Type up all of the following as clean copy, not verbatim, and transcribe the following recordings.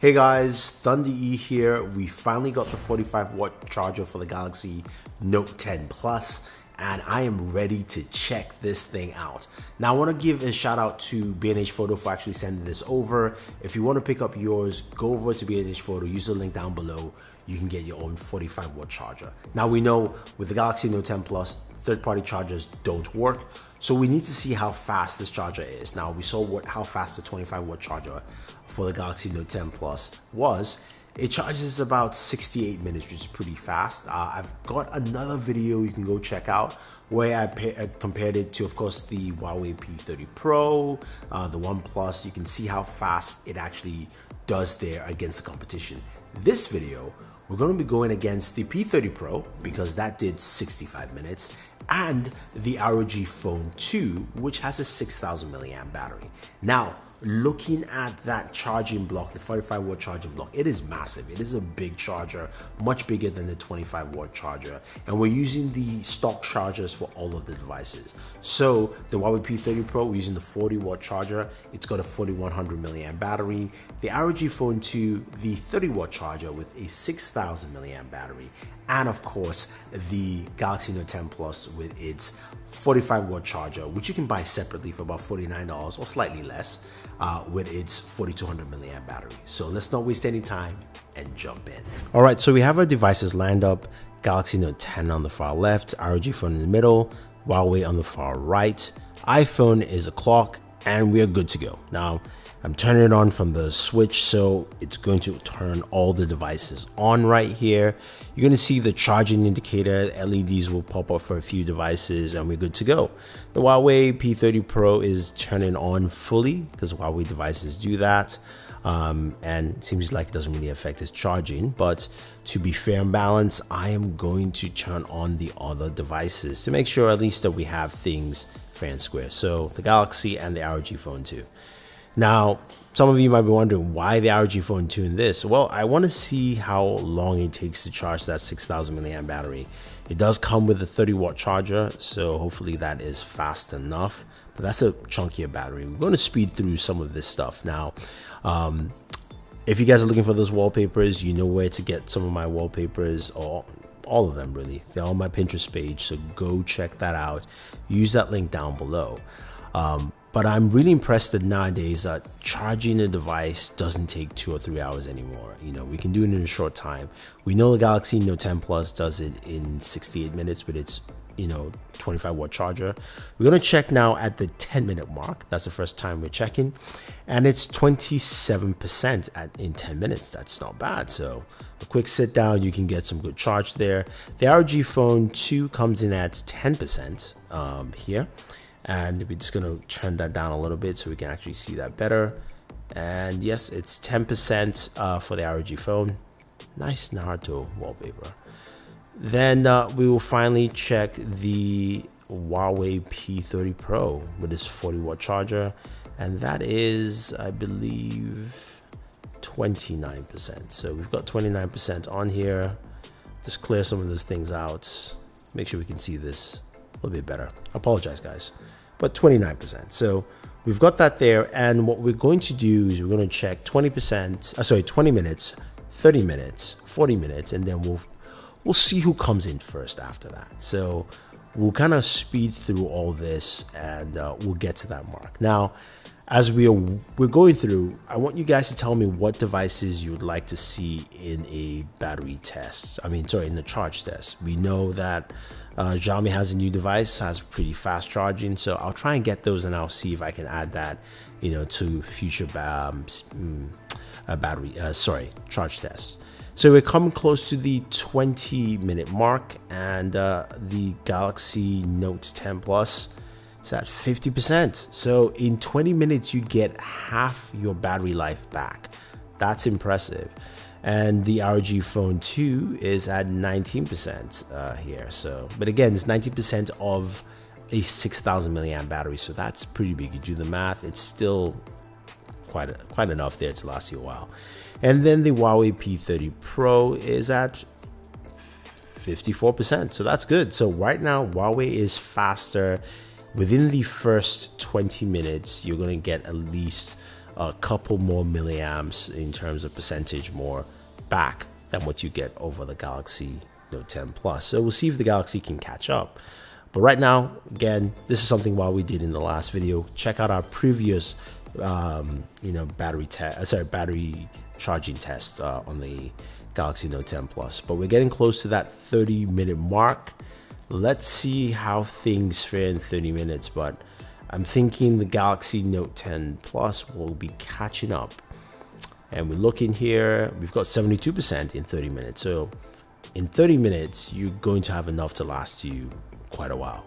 Hey guys, Thunder E here. We finally got the 45-watt charger for the Galaxy Note 10 Plus, and I am ready to check this thing out. Now I want to give a shout out to B&H Photo for actually sending this over. If you want to pick up yours, go over to B&H Photo, use the link down below. You can get your own 45-watt charger. Now we know with the Galaxy Note 10 Plus, third-party chargers don't work. So we need to see how fast this charger is. Now we saw how fast the 25-watt charger for the Galaxy Note 10 Plus was. It charges about 68 minutes, which is pretty fast. I've got another video you can go check out where I compared it to, of course, the Huawei P30 Pro, the OnePlus. You can see how fast it actually does there against the competition. This video, we're going to be going against the P30 Pro because that did 65 minutes, and the ROG Phone 2, which has a 6,000 milliamp battery. Now, looking at that charging block, the 45-watt charging block, it is massive. It is a big charger, much bigger than the 25-watt charger. And we're using the stock chargers for all of the devices. So the Huawei P30 Pro, we're using the 40-watt charger. It's got a 4,100 milliamp battery. The ROG Phone 2, the 30-watt charger with a 6,000 milliamp battery. And of course, the Galaxy Note 10 Plus with its 45-watt charger, which you can buy separately for about $49 or slightly less, with its 4,200 milliamp battery. So let's not waste any time and jump in. All right, so we have our devices lined up. Galaxy Note 10 on the far left, ROG Phone in the middle, Huawei on the far right. iPhone is a clock, and we are good to go. Now, I'm turning it on from the switch, so it's going to turn all the devices on right here. You're going to see the charging indicator, LEDs will pop up for a few devices, and we're good to go. The Huawei P30 Pro is turning on fully because Huawei devices do that. And it seems like it doesn't really affect its charging, but to be fair and balanced, I am going to turn on the other devices to make sure at least that we have things fair and square. So the Galaxy and the ROG Phone 2. Now, some of you might be wondering why the ROG Phone 2 in this. Well, I want to see how long it takes to charge that 6,000 milliamp battery. It does come with a 30-watt charger, so hopefully that is fast enough. But that's a chunkier battery. We're going to speed through some of this stuff now. If you guys are looking for those wallpapers, you know where to get some of my wallpapers, or all of them really. They're on my Pinterest page, so go check that out. Use that link down below. But I'm really impressed that nowadays charging a device doesn't take 2 or 3 hours anymore. You know, we can do it in a short time. We know the Galaxy Note 10 Plus does it in 68 minutes with its 25-watt charger. We're going to check now at the 10-minute mark. That's the first time we're checking, and it's 27% in 10 minutes. That's not bad. So a quick sit down, you can get some good charge there. The ROG Phone 2 comes in at 10% here. And we're just going to turn that down a little bit so we can actually see that better. And yes, it's 10% for the ROG Phone. Nice Naruto wallpaper. Then we will finally check the Huawei P30 Pro with its 40-watt charger. And that is, I believe, 29%. So we've got 29% on here. Just clear some of those things out. Make sure we can see this a little bit better. I apologize, guys. But 29%. So we've got that there. And what we're going to do is we're going to check 20 minutes, 30 minutes, 40 minutes, and then we'll see who comes in first after that. So we'll kind of speed through all this, and we'll get to that mark. Now, as we're going through, I want you guys to tell me what devices you would like to see in a battery test. In the charge test. We know that Xiaomi has a new device, has pretty fast charging, so I'll try and get those, and I'll see if I can add that, to future charge tests. So we're coming close to the 20-minute mark, and the Galaxy Note 10 Plus is at 50%. So in 20 minutes, you get half your battery life back. That's impressive. And the ROG Phone 2 is at 19% here. So, but again, it's 19% of a 6,000 milliamp battery. So that's pretty big. You do the math, it's still quite enough there to last you a while. And then the Huawei P30 Pro is at 54%. So that's good. So right now, Huawei is faster. Within the first 20 minutes, you're going to get at least a couple more milliamps in terms of percentage more back than what you get over the Galaxy Note 10 Plus. So we'll see if the Galaxy can catch up. But right now, again, this is something Huawei did in the last video. Check out our previous, battery charging test on the Galaxy Note 10 Plus. But we're getting close to that 30-minute mark. Let's see how things fare in 30 minutes. But I'm thinking the Galaxy Note 10 Plus will be catching up. And we look in here, we've got 72% in 30 minutes. So in 30 minutes, you're going to have enough to last you quite a while.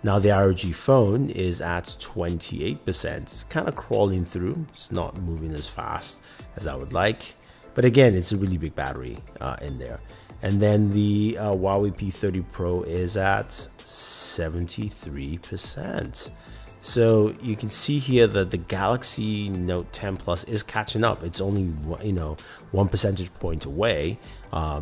Now the ROG phone is at 28%. It's kind of crawling through. It's not moving as fast as I would like. But again, it's a really big battery in there. And then the Huawei P30 Pro is at 73%. So you can see here that the Galaxy Note 10 Plus is catching up. It's only 1 percentage point away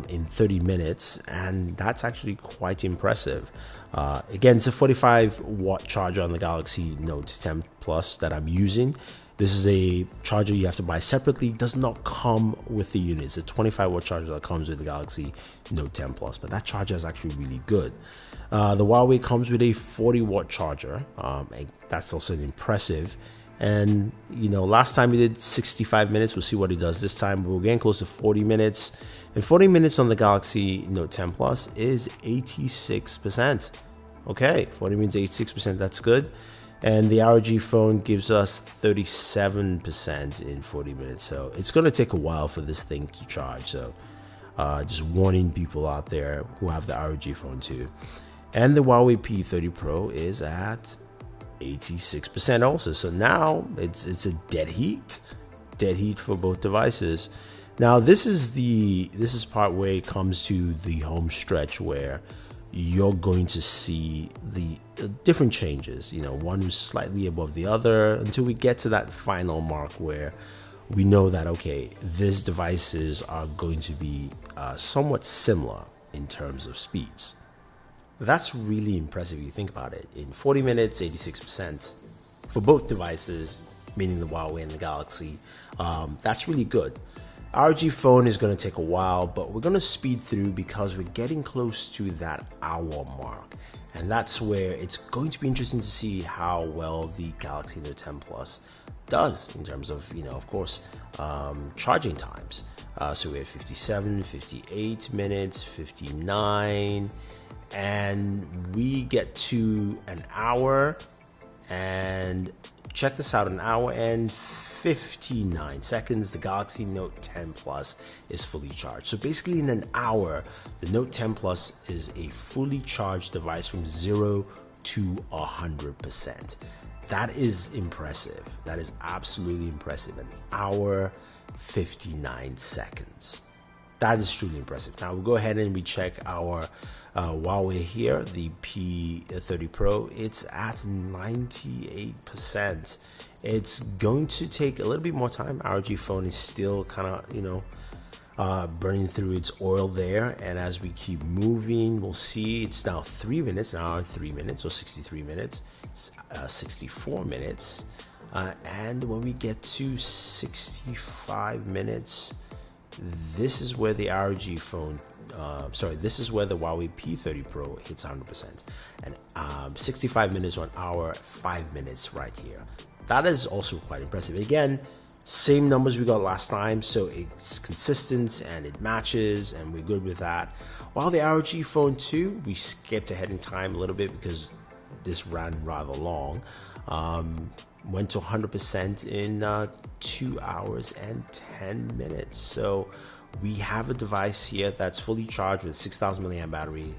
in 30 minutes, and that's actually quite impressive. Again, it's a 45-watt charger on the Galaxy Note 10 Plus that I'm using. This is a charger you have to buy separately. It does not come with the unit. It's a 25-watt charger that comes with the Galaxy Note 10 Plus, but that charger is actually really good. The Huawei comes with a 40-watt charger. That's also impressive. And, last time we did 65 minutes. We'll see what it does this time. We're getting close to 40 minutes. And 40 minutes on the Galaxy Note 10 Plus is 86%. Okay, 40 means 86%. That's good. And the ROG phone gives us 37% in 40 minutes. So it's going to take a while for this thing to charge. So just warning people out there who have the ROG phone too. And the Huawei P30 Pro is at 86% also. So now it's a dead heat for both devices. Now this is part where it comes to the home stretch where you're going to see the different changes. One is slightly above the other until we get to that final mark where we know that, okay, these devices are going to be somewhat similar in terms of speeds. That's really impressive if you think about it. In 40 minutes, 86% for both devices, meaning the Huawei and the Galaxy. That's really good. ROG phone is going to take a while, but we're going to speed through because we're getting close to that hour mark. And that's where it's going to be interesting to see how well the Galaxy Note 10 Plus does in terms of, of course, charging times. So we have 57, 58 minutes, 59, and we get to an hour, and check this out, an hour and 59 seconds, the Galaxy Note 10 Plus is fully charged. So basically in an hour, the Note 10 Plus is a fully charged device from 0 to 100%. That is impressive. That is absolutely impressive. An hour, 59 seconds. That is truly impressive. Now we'll go ahead and we check our Huawei here, the P30 Pro. It's at 98%. It's going to take a little bit more time. ROG phone is still kind of, burning through its oil there. And as we keep moving, we'll see it's now 3 minutes, an hour and 3 minutes, or 63 minutes, 64 minutes. And when we get to 65 minutes, this is where the ROG phone, this is where the Huawei P30 Pro hits 100%. And 65 minutes or an hour, 5 minutes right here. That is also quite impressive. Again, same numbers we got last time, so it's consistent and it matches, and we're good with that. While the ROG phone 2, we skipped ahead in time a little bit because this ran rather long. Went to 100% in 2 hours and 10 minutes. So we have a device here that's fully charged with a 6,000 milliamp battery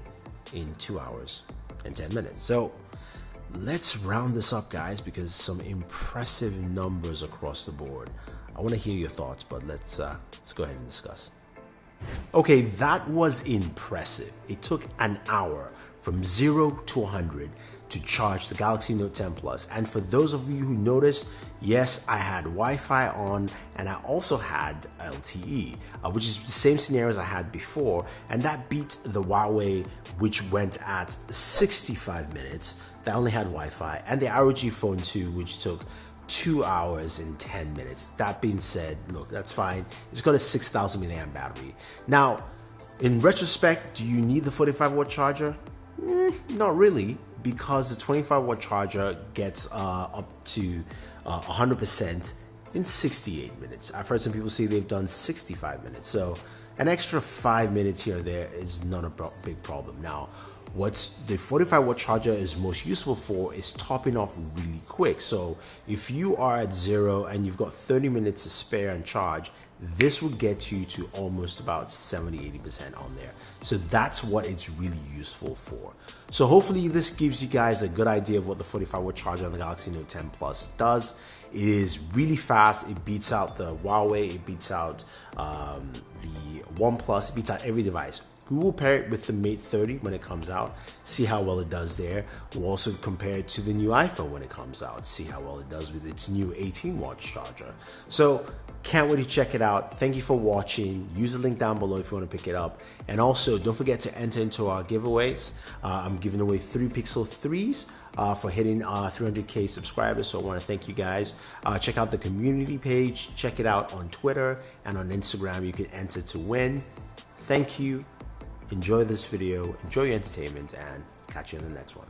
in 2 hours and 10 minutes. So let's round this up, guys, because some impressive numbers across the board. I want to hear your thoughts, but let's go ahead and discuss. Okay, that was impressive. It took an hour from 0 to 100 to charge the Galaxy Note 10 Plus. And for those of you who noticed, yes, I had Wi-Fi on, and I also had LTE, which is the same scenario as I had before, and that beat the Huawei, which went at 65 minutes. That only had Wi-Fi, and the ROG phone 2, which took 2 hours and 10 minutes. That being said, look, that's fine. It's got a 6,000 milliamp battery. Now, in retrospect, do you need the 45 watt charger? Not really, because the 25 watt charger gets up to 100% in 68 minutes. I've heard some people say they've done 65 minutes. So an extra 5 minutes here or there is not a big problem. Now, what the 45 watt charger is most useful for is topping off really quick. So if you are at 0 and you've got 30 minutes to spare and charge, this will get you to almost about 70-80% on there. So that's what it's really useful for. So hopefully this gives you guys a good idea of what the 45 watt charger on the Galaxy Note 10 Plus does. It is really fast. It beats out the Huawei, it beats out the OnePlus, it beats out every device. We will pair it with the Mate 30 when it comes out, see how well it does there. We'll also compare it to the new iPhone when it comes out, see how well it does with its new 18 watt charger. So can't wait to check it out. Thank you for watching. Use the link down below if you want to pick it up. And also don't forget to enter into our giveaways. I'm giving away 3 Pixel 3s for hitting 300K subscribers. So I want to thank you guys. Check out the community page. Check it out on Twitter and on Instagram. You can enter to win. Thank you. Enjoy this video, enjoy your entertainment, and catch you in the next one.